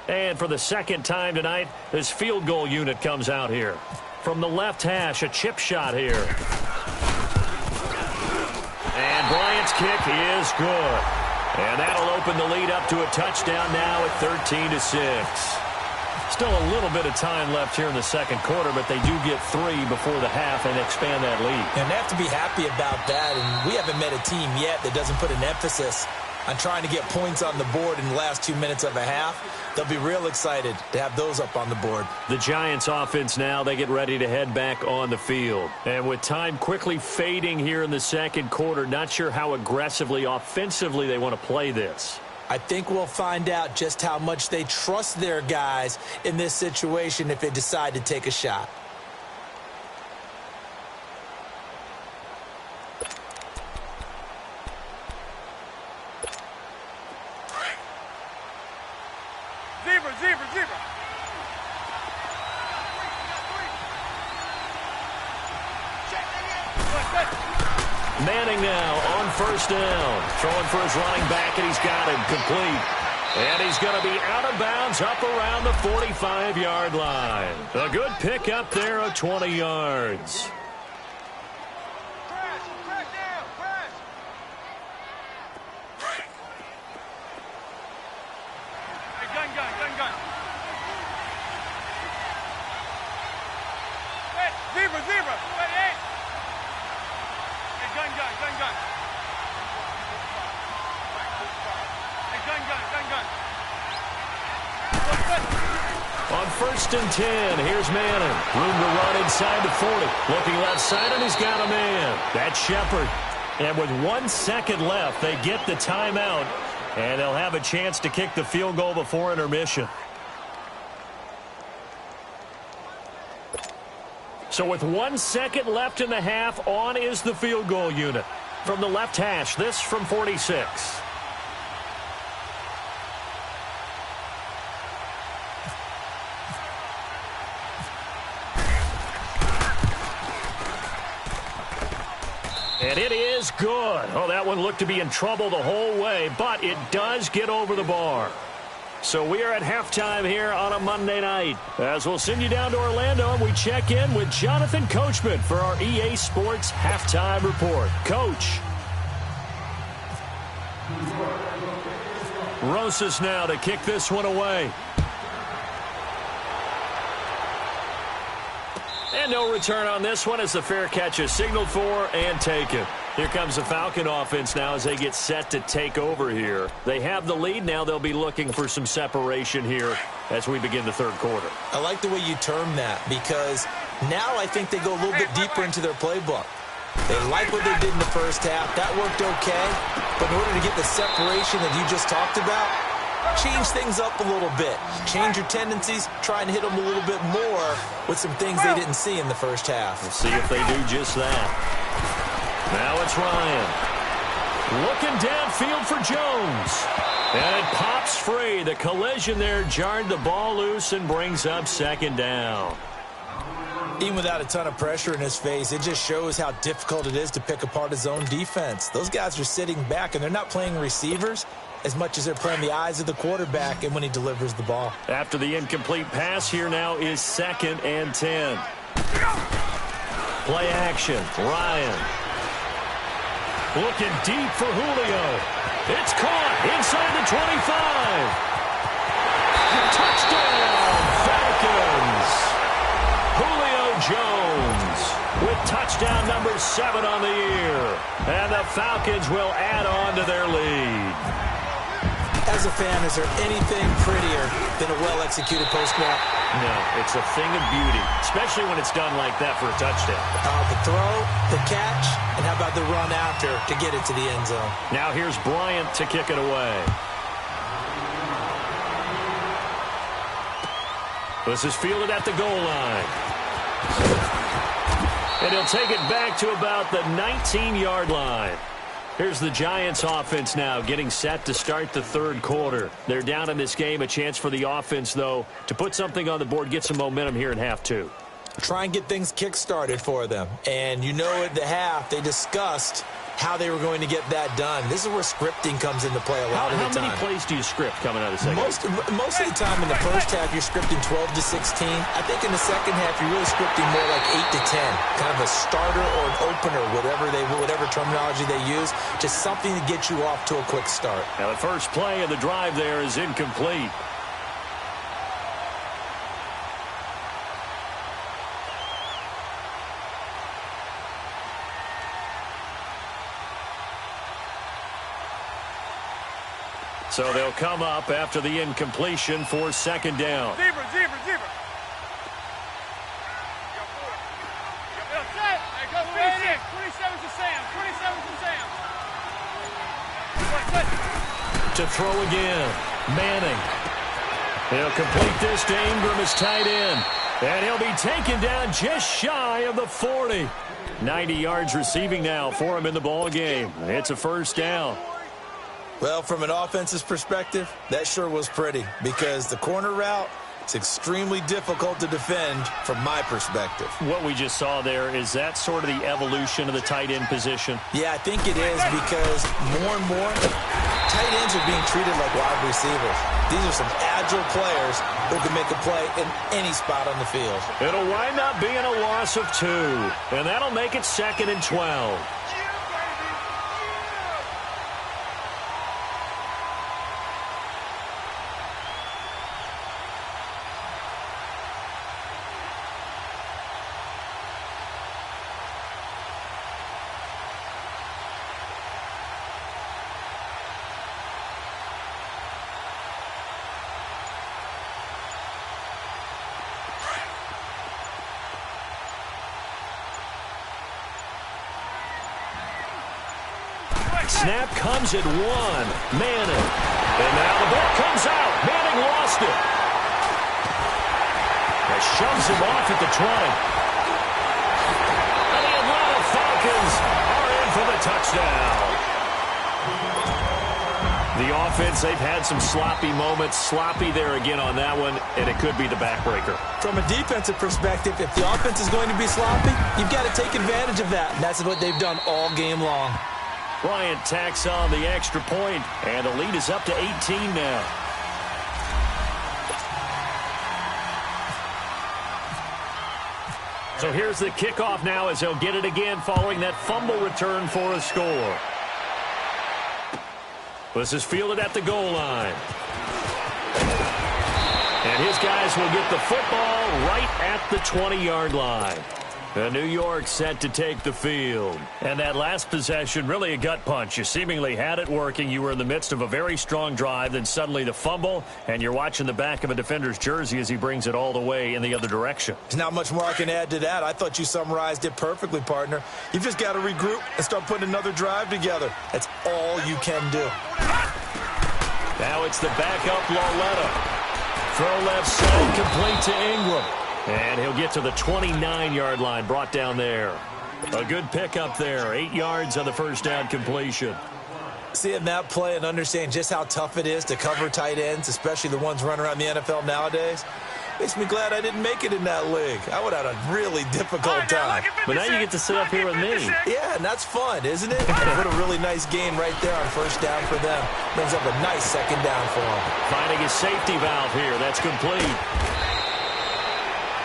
And for the second time tonight, this field goal unit comes out here. From the left hash, a chip shot here. And Bryant's kick is good. And that'll open the lead up to a touchdown now at 13-6. Still a little bit of time left here in the second quarter, but they do get 3 before the half and expand that lead. And they have to be happy about that, and we haven't met a team yet that doesn't put an emphasis on trying to get points on the board in the last 2 minutes of a half. They'll be real excited to have those up on the board. The Giants offense now, they get ready to head back on the field. And with time quickly fading here in the second quarter, not sure how aggressively, offensively they want to play this. I think we'll find out just how much they trust their guys in this situation if they decide to take a shot. Zebra. Manning now on first down. Throwing for his running back, and he's got him complete. And he's going to be out of bounds up around the 45-yard line. A good pickup there of 20 yards. Gun. Zebra. Hey. Gun. On first and 10, here's Manning. Room to run inside the 40. Looking left side, and he's got a man. That's Shepard. And with 1 second left, they get the timeout, and they'll have a chance to kick the field goal before intermission. So with 1 second left in the half, on is the field goal unit. From the left hash, this from 46. And it is good. Oh, that one looked to be in trouble the whole way, but it does get over the bar. So we are at halftime here on a Monday night. As we'll send you down to Orlando, and we check in with Jonathan Coachman for our EA Sports Halftime Report. Coach. Rosas now to kick this one away. And no return on this one as the fair catch is signaled for and taken. Here comes the Falcon offense now as they get set to take over here. They have the lead. Now they'll be looking for some separation here as we begin the third quarter. I like the way you term that because now I think they go a little bit deeper into their playbook. They like what they did in the first half. That worked okay. But in order to get the separation that you just talked about, change things up a little bit. Change your tendencies. Try and hit them a little bit more with some things they didn't see in the first half. We'll see if they do just that. Now it's Ryan. Looking downfield for Jones. And it pops free. The collision there jarred the ball loose and brings up second down. Even without a ton of pressure in his face, it just shows how difficult it is to pick apart his own defense. Those guys are sitting back, and they're not playing receivers as much as they're playing the eyes of the quarterback and when he delivers the ball. After the incomplete pass, here now is 2nd and 10. Play action. Ryan. Looking deep for Julio. It's caught inside the 25. Touchdown, Falcons. Julio Jones with touchdown number 7 on the year. And the Falcons will add on to their lead. As a fan, is there anything prettier than a well-executed post-snap? No, it's a thing of beauty, especially when it's done like that for a touchdown. The throw, the catch, and how about the run after to get it to the end zone? Now here's Bryant to kick it away. This is fielded at the goal line. And he'll take it back to about the 19-yard line. Here's the Giants offense now getting set to start the third quarter. They're down in this game. A chance for the offense, though, to put something on the board, get some momentum here in half two. Try and get things kick-started for them. And you know at the half they discussed how they were going to get that done. This is where scripting comes into play a lot of the time. How many plays do you script coming out of the second? Most of the time in the first half, you're scripting 12 to 16. I think in the second half, you're really scripting more like 8 to 10. Kind of a starter or an opener, whatever terminology they use. Just something to get you off to a quick start. Now the first play of the drive there is incomplete. So they'll come up after the incompletion for second down. Zebra. Hey, go 26. 27 to Sam. 27 to Sam. To throw again. Manning. He'll complete this to Ingram as tight end. And he'll be taken down just shy of the 40. 90 yards receiving now for him in the ball game. It's a first down. Well, from an offensive perspective, that sure was pretty because the corner route is extremely difficult to defend from my perspective. What we just saw there, is that sort of the evolution of the tight end position? Yeah, I think it is because more and more tight ends are being treated like wide receivers. These are some agile players who can make a play in any spot on the field. It'll wind up being a loss of 2, and that'll make it 2nd and 12. Snap comes at 1. Manning. And now the ball comes out. Manning lost it. That shoves him off at the 20. And the Atlanta Falcons are in for the touchdown. The offense, they've had some sloppy moments. Sloppy there again on that one, and it could be the backbreaker. From a defensive perspective, if the offense is going to be sloppy, you've got to take advantage of that. And that's what they've done all game long. Bryant tacks on the extra point, and the lead is up to 18 now. So here's the kickoff now as he'll get it again following that fumble return for a score. This is fielded at the goal line. And his guys will get the football right at the 20-yard line. New York set to take the field. And that last possession, really a gut punch. You seemingly had it working. You were in the midst of a very strong drive. Then suddenly the fumble, and you're watching the back of a defender's jersey as he brings it all the way in the other direction. There's not much more I can add to that. I thought you summarized it perfectly, partner. You've just got to regroup and start putting another drive together. That's all you can do. Now it's the backup Lauletta. Throw left side, complete to Ingram. And he'll get to the 29-yard line, brought down there. A good pickup there, 8 yards on the first down completion. Seeing that play and understanding just how tough it is to cover tight ends, especially the ones running around the NFL nowadays, makes me glad I didn't make it in that league. I would have had a really difficult time. But now you get to sit up here with me. Yeah, and that's fun, isn't it? Put a really nice gain right there on first down for them. Brings up a nice second down for them. Finding a safety valve here. That's complete.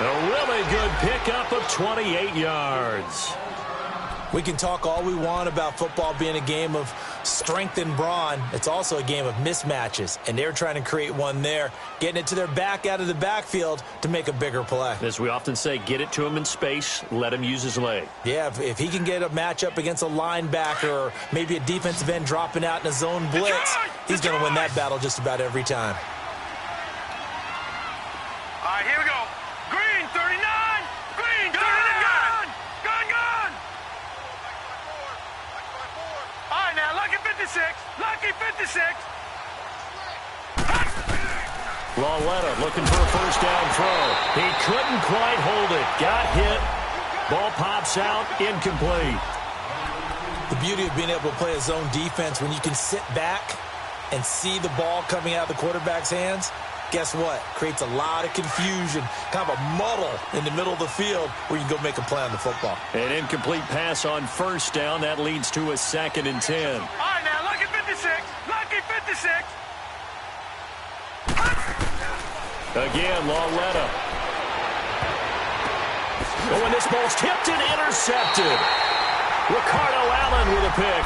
A really good pickup of 28 yards. We can talk all we want about football being a game of strength and brawn. It's also a game of mismatches, and they're trying to create one there, getting it to their back out of the backfield to make a bigger play. As we often say, get it to him in space, let him use his leg. Yeah, if he can get a matchup against a linebacker or maybe a defensive end dropping out in a zone blitz, he's going to win that battle just about every time. All right, here we go. Green, 39. Green, 39. Gun. All right, now, Lucky 56. Lucky 56. Lauletta looking for a first down throw. He couldn't quite hold it. Got hit. Ball pops out. Incomplete. The beauty of being able to play a zone defense when you can sit back and see the ball coming out of the quarterback's hands, Guess what? Creates a lot of confusion, kind of a muddle in the middle of the field where you can go make a play on the football. An incomplete pass on first down. That leads to a 2nd and 10. All right, now, lucky 56. Lucky 56. Again, Lauletta. Oh, and this ball's tipped and intercepted. Ricardo Allen with a pick.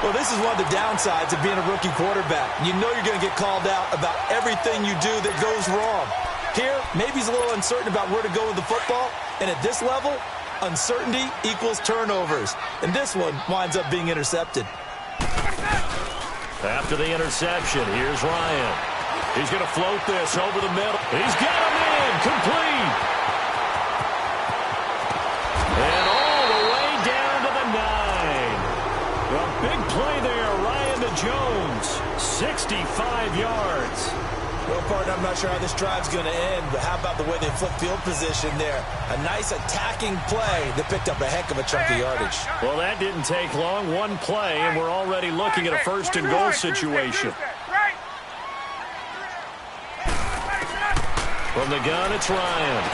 Well, this is one of the downsides of being a rookie quarterback. You know you're going to get called out about everything you do that goes wrong. Here, maybe he's a little uncertain about where to go with the football. And at this level, uncertainty equals turnovers. And this one winds up being intercepted. After the interception, here's Ryan. He's going to float this over the middle. He's got him in. Complete. And all the way down to the 9. A big play there, Ryan to Jones. 65 yards. Well, partner, I'm not sure how this drive's going to end, but how about the way they flip field position there? A nice attacking play that picked up a heck of a chunk of yardage. Well, that didn't take long. One play, and we're already looking at a 1st and goal situation. From the gun, it's Ryan.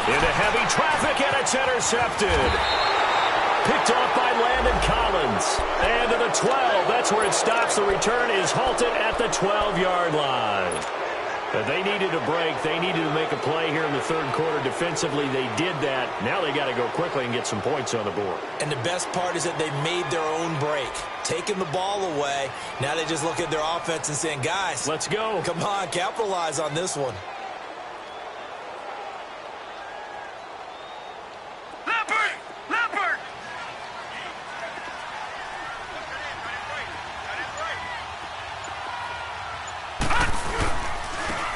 Into heavy traffic, and it's intercepted. Picked off by Landon Collins. And to the 12. That's where it stops. The return is halted at the 12-yard line. But they needed a break. They needed to make a play here in the 3rd quarter. Defensively, they did that. Now they got to go quickly and get some points on the board. And the best part is that they made their own break. Taking the ball away. Now they just look at their offense and saying, guys, let's go. Come on, capitalize on this one.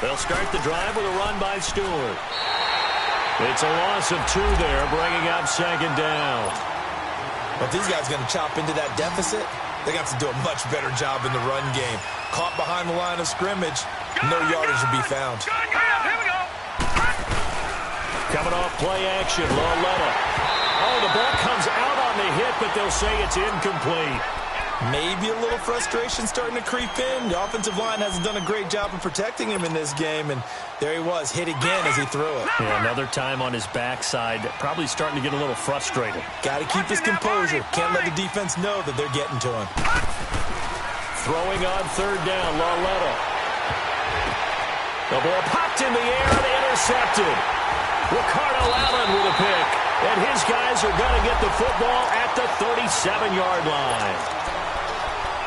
They'll start the drive with a run by Stewart. It's a loss of 2 there, bringing up 2nd down. But these guys going to chop into that deficit? They got to do a much better job in the run game. Caught behind the line of scrimmage, no yardage to be found. Here we go. Coming off play action, Lauletta. Oh, the ball comes out on the hit, but they'll say it's incomplete. Maybe a little frustration starting to creep in. The offensive line hasn't done a great job of protecting him in this game, and there he was, hit again as he threw it. Yeah, another time on his backside, probably starting to get a little frustrated. Got to keep his composure. Can't let the defense know that they're getting to him. Throwing on 3rd down, Lauletta. The ball popped in the air and intercepted. Ricardo Allen with a pick. And his guys are going to get the football at the 37-yard line.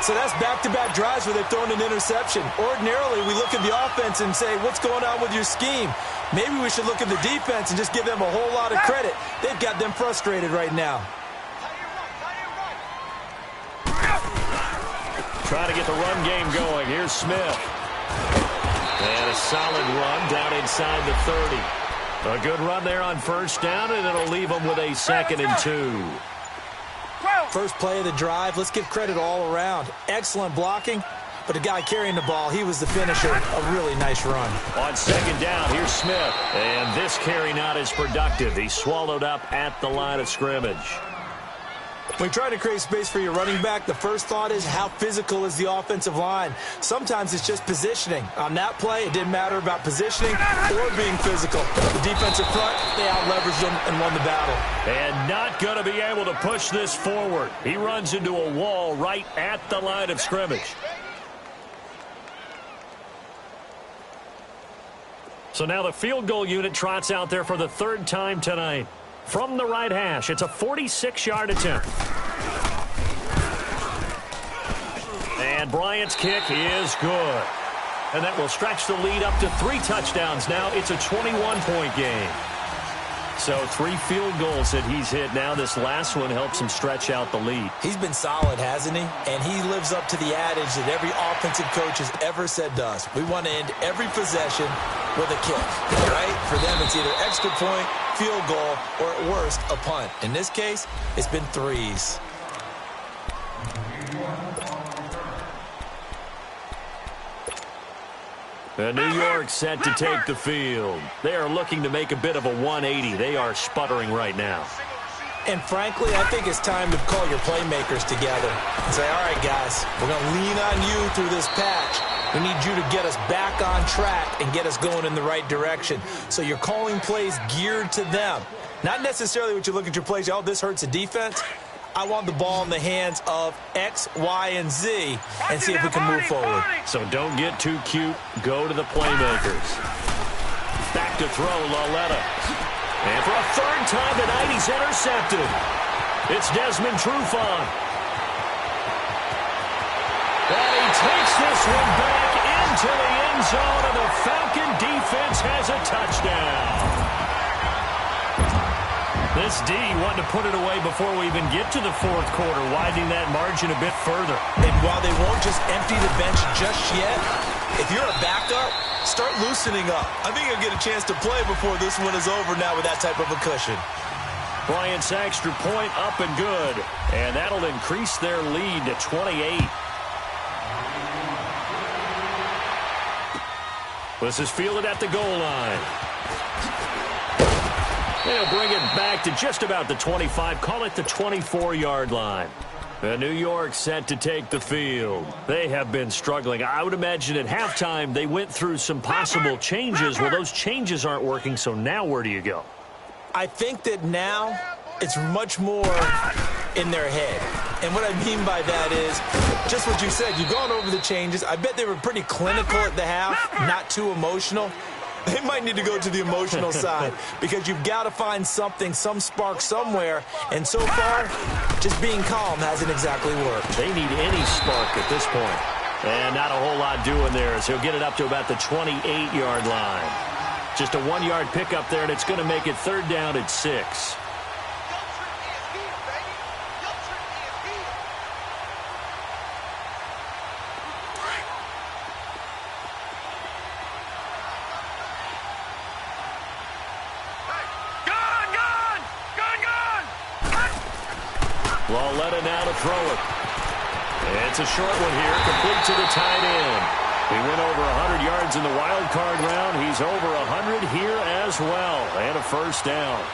So that's back-to-back drives where they've thrown an interception. Ordinarily, we look at the offense and say, what's going on with your scheme? Maybe we should look at the defense and just give them a whole lot of credit. They've got them frustrated right now. Trying to get the run game going. Here's Smith. And a solid run down inside the 30. A good run there on 1st down, and it'll leave them with a 2nd and 2. First play of the drive, let's give credit all around. Excellent blocking, but the guy carrying the ball, he was the finisher. A really nice run. On 2nd down, here's Smith. And this carry not as productive. He's swallowed up at the line of scrimmage. When trying to create space for your running back, the first thought is how physical is the offensive line. Sometimes it's just positioning. On that play, it didn't matter about positioning or being physical. The defensive front, they out-leveraged them and won the battle. And not going to be able to push this forward. He runs into a wall right at the line of scrimmage. So now the field goal unit trots out there for the 3rd time tonight. From the right hash, it's a 46-yard attempt. And Bryant's kick is good. And that will stretch the lead up to 3 touchdowns now. It's a 21-point game. So 3 field goals that he's hit now. This last one helps him stretch out the lead. He's been solid, hasn't he? And he lives up to the adage that every offensive coach has ever said to us. We want to end every possession with a kick, right? For them, it's either extra point, field goal, or at worst, a punt. In this case, it's been 3s. New York set to take the field. They are looking to make a bit of a 180. They are sputtering right now. And frankly, I think it's time to call your playmakers together and say, all right, guys, we're going to lean on you through this patch. We need you to get us back on track and get us going in the right direction. So you're calling plays geared to them. Not necessarily what you look at your plays, oh, this hurts the defense. I want the ball in the hands of X, Y, and Z and see if we can move forward. So don't get too cute. Go to the playmakers. Back to throw, Lauletta. And for a third time tonight, he's intercepted. It's Desmond Trufant. And he takes this one back into the end zone, and the Falcon defense has a touchdown. This D wanted to put it away before we even get to the fourth quarter, widening that margin a bit further. And while they won't just empty the bench just yet, if you're a backup, start loosening up. I think you'll get a chance to play before this one is over now with that type of a cushion. Bryant's extra point up and good. And that'll increase their lead to 28. This is fielded at the goal line. They'll bring it back to just about the 25. Call it the 24-yard line. New York set to take the field. They have been struggling. I would imagine at halftime they went through some possible changes. Well, those changes aren't working, so now where do you go? I think that now it's much more in their head. And what I mean by that is just what you said. You've gone over the changes. I bet they were pretty clinical at the half, not too emotional. They might need to go to the emotional side because you've got to find something, some spark somewhere. And so far, just being calm hasn't exactly worked. They need any spark at this point. And not a whole lot doing there as he'll get it up to about the 28-yard line. Just a 1-yard pickup there, and it's going to make it third down at 6. Lauletta now to throw it. It's a short one here, complete to the tight end. He went over 100 yards in the wild card round. He's over 100 here as well, and a first down.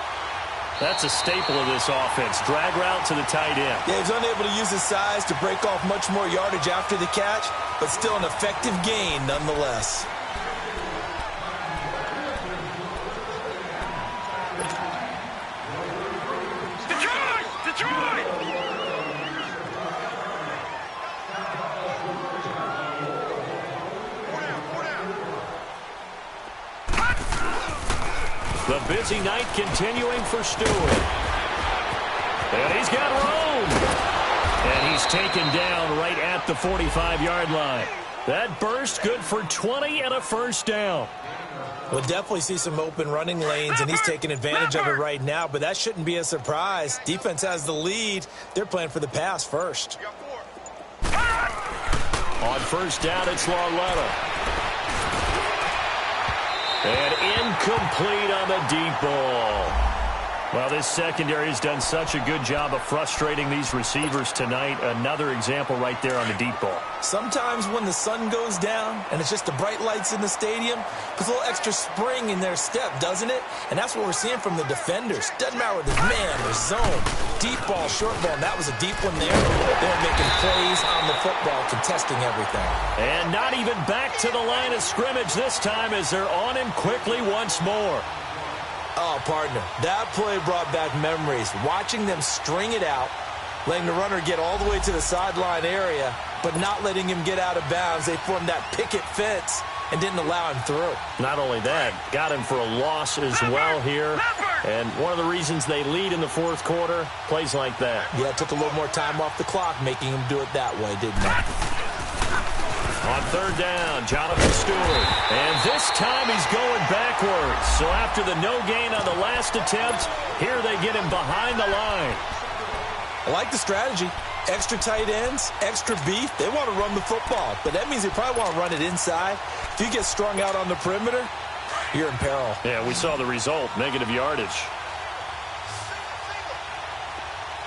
That's a staple of this offense. Drag route to the tight end. Yeah, he's unable to use his size to break off much more yardage after the catch, but still an effective gain nonetheless. The busy night continuing for Stewart. And he's got room. And he's taken down right at the 45-yard line. That burst good for 20 and a first down. We'll definitely see some open running lanes, and he's taking advantage of it right now, but that shouldn't be a surprise. Defense has the lead. They're playing for the pass first. On first down, it's Lauletta. And incomplete on the deep ball. Well, this secondary has done such a good job of frustrating these receivers tonight. Another example right there on the deep ball. Sometimes when the sun goes down and it's just the bright lights in the stadium, puts a little extra spring in their step, doesn't it? And that's what we're seeing from the defenders. Doesn't matter whether it's man or zone, deep ball, short ball. And that was a deep one there. They're making plays on the football, contesting everything. And not even back to the line of scrimmage this time as they're on him quickly once more. Oh, partner, that play brought back memories. Watching them string it out, letting the runner get all the way to the sideline area, but not letting him get out of bounds. They formed that picket fence and didn't allow him through. Not only that, got him for a loss as well here. And one of the reasons they lead in the fourth quarter, plays like that. Yeah, it took a little more time off the clock, making him do it that way, didn't it? On third down, Jonathan Stewart. And this time he's going backwards. So after the no gain on the last attempt, here they get him behind the line. I like the strategy. Extra tight ends, extra beef. They want to run the football, but that means they probably want to run it inside. If you get strung out on the perimeter, you're in peril. Yeah, we saw the result, negative yardage.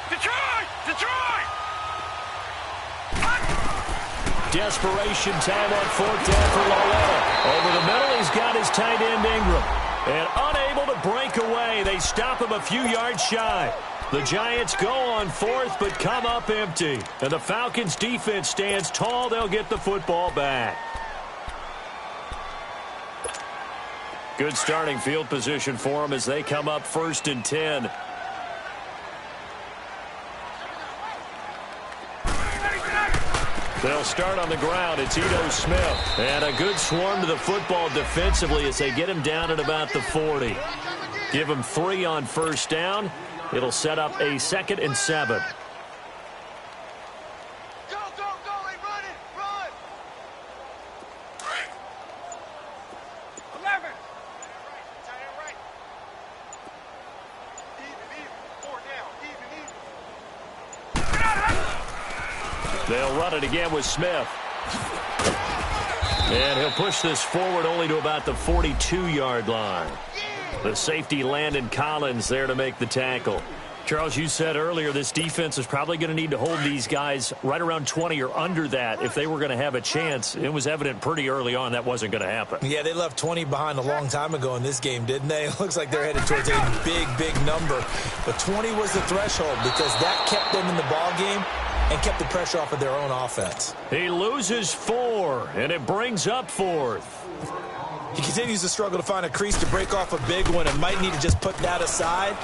Detroit! Detroit! Desperation time on fourth down for Lauletta. Over the middle, he's got his tight end Ingram. And unable to break away, they stop him a few yards shy. The Giants go on fourth, but come up empty. And the Falcons' defense stands tall. They'll get the football back. Good starting field position for them as they come up 1st and 10. They'll start on the ground. It's Ito Smith. And a good swarm to the football defensively as they get him down at about the 40. Give him 3 on 1st down. It'll set up a 2nd and 7. They'll run it again with Smith. And he'll push this forward only to about the 42-yard line. The safety, Landon Collins, there to make the tackle. Charles, you said earlier this defense is probably going to need to hold these guys right around 20 or under that if they were going to have a chance. It was evident pretty early on that wasn't going to happen. Yeah, they left 20 behind a long time ago in this game, didn't they? It looks like they're headed towards a big, big number. But 20 was the threshold because that kept them in the ball game and kept the pressure off of their own offense. He loses 4, and it brings up 4th. He continues to struggle to find a crease to break off a big one and might need to just put that aside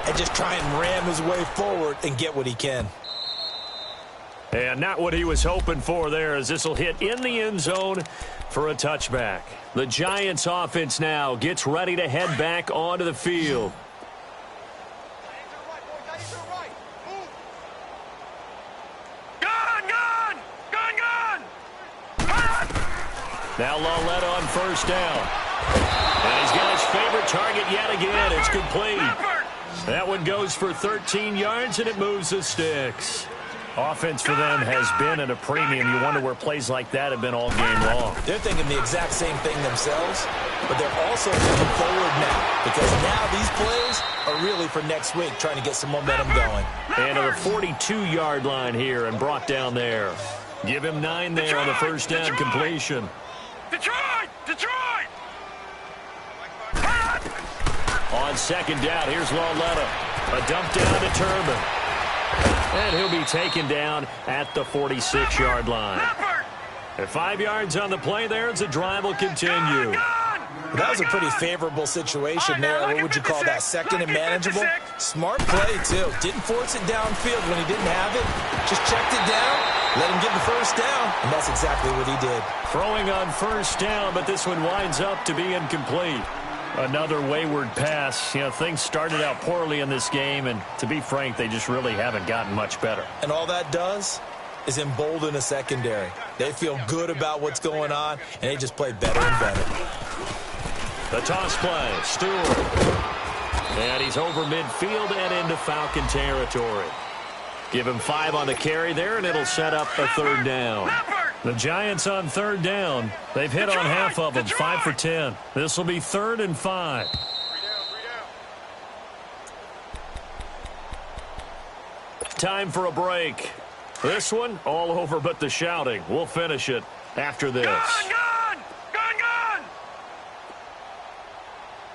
and just try and ram his way forward and get what he can. And not what he was hoping for there, as this will hit in the end zone for a touchback. The Giants offense now gets ready to head back onto the field. Now Lawletta on 1st down. And he's got his favorite target yet again. It's complete. That one goes for 13 yards, and it moves the sticks. Offense for them has been at a premium. You wonder where plays like that have been all game long. They're thinking the exact same thing themselves, but they're also thinking forward now because now these plays are really for next week, trying to get some momentum going. And to the 42-yard line here and brought down there. Give him 9 there on the 1st down completion. Detroit! Detroit! On 2nd down, here's Lawletta. A dump down to Turbin. And he'll be taken down at the 46-yard line. At 5 yards on the play there as the drive will continue. That was a pretty favorable situation there. What would you call that? 2nd and manageable? Smart play, too. Didn't force it downfield when he didn't have it. Just checked it down, let him get the 1st down, and that's exactly what he did. Throwing on 1st down, but this one winds up to be incomplete. Another wayward pass. You know, things started out poorly in this game, and to be frank, they just really haven't gotten much better. And all that does is embolden a secondary. They feel good about what's going on, and they just play better and better. The toss play, Stewart. And he's over midfield and into Falcon territory. Give him 5 on the carry there, and it'll set up a 3rd down. The Giants on 3rd down. They've hit on half of them, 5 for 10. This will be 3rd and 5. Time for a break. This one, all over but the shouting. We'll finish it after this. Gun!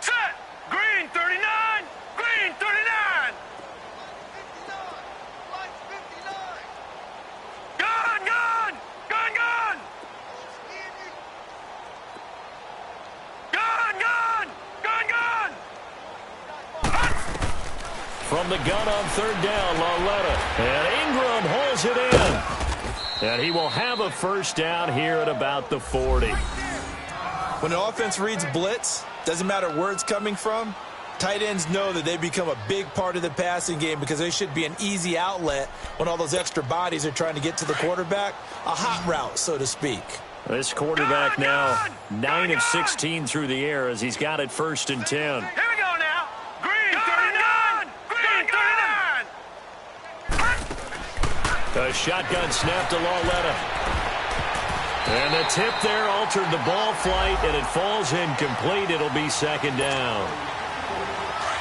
Set! Green 39! Green 39! Gun! From the gun on 3rd down, Lawletta. And Ingram holds it in. And he will have a 1st down here at about the 40. When the offense reads blitz, doesn't matter where it's coming from, tight ends know that they become a big part of the passing game because they should be an easy outlet when all those extra bodies are trying to get to the quarterback. A hot route, so to speak. This quarterback now 9 of 16 through the air as he's got it 1st and 10. Here we go now. Green 39! Green 39! A shotgun snap to Lawletta. And the tip there altered the ball flight, and it falls incomplete. It'll be 2nd down.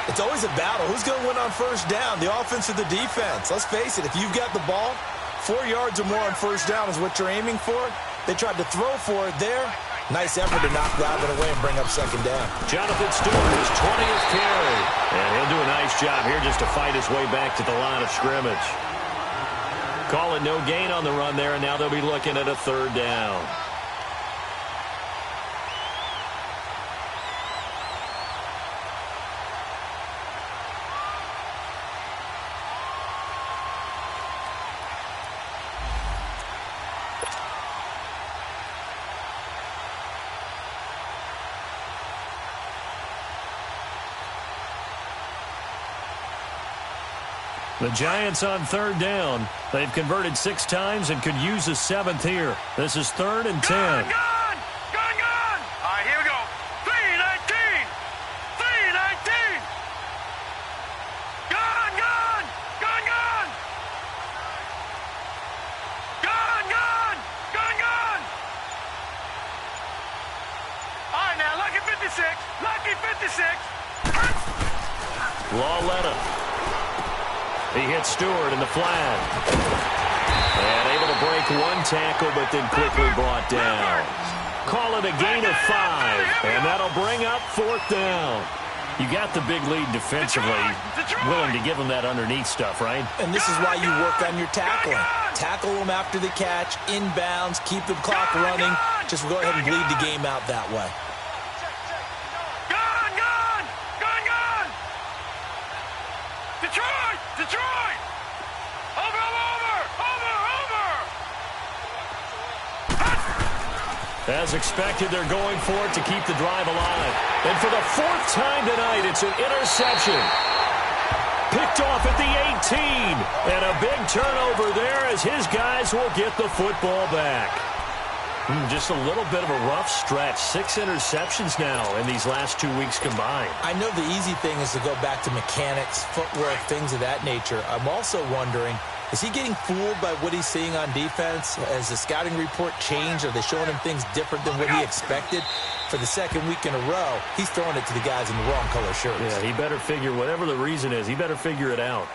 It's always a battle. Who's going to win on 1st down, the offense or the defense? Let's face it, if you've got the ball, 4 yards or more on 1st down is what you're aiming for. They tried to throw for it there. Nice effort to knock that one away and bring up 2nd down. Jonathan Stewart, his 20th carry. And he'll do a nice job here just to fight his way back to the line of scrimmage. Call it no gain on the run there, and now they'll be looking at a 3rd down. The Giants on third down. They've converted 6 times and could use a 7th here. This is 3rd and 10. Gone! All right, here we go. 3-19! 3-19! Gone! All right, now, lucky 56. Lucky 56. Lawletta. He hits Stewart in the flag. And able to break 1 tackle, but then quickly brought down. Call it a gain of 5, and that'll bring up 4th down. You got the big lead defensively, willing to give them that underneath stuff, right? And this is why you work on your tackling. Tackle them after the catch, inbounds, keep the clock running. Just go ahead and bleed the game out that way. Detroit! Over! As expected, they're going for it to keep the drive alive. And for the 4th time tonight, it's an interception. Picked off at the 18. And a big turnover there as his guys will get the football back. Just a little bit of a rough stretch. 6 interceptions now in these last 2 weeks combined. I know the easy thing is to go back to mechanics, footwork, things of that nature. I'm also wondering, is he getting fooled by what he's seeing on defense? Has the scouting report changed? Are they showing him things different than what he expected? For the 2nd week in a row, he's throwing it to the guys in the wrong color shirts. Yeah, he better figure, whatever the reason is, he better figure it out.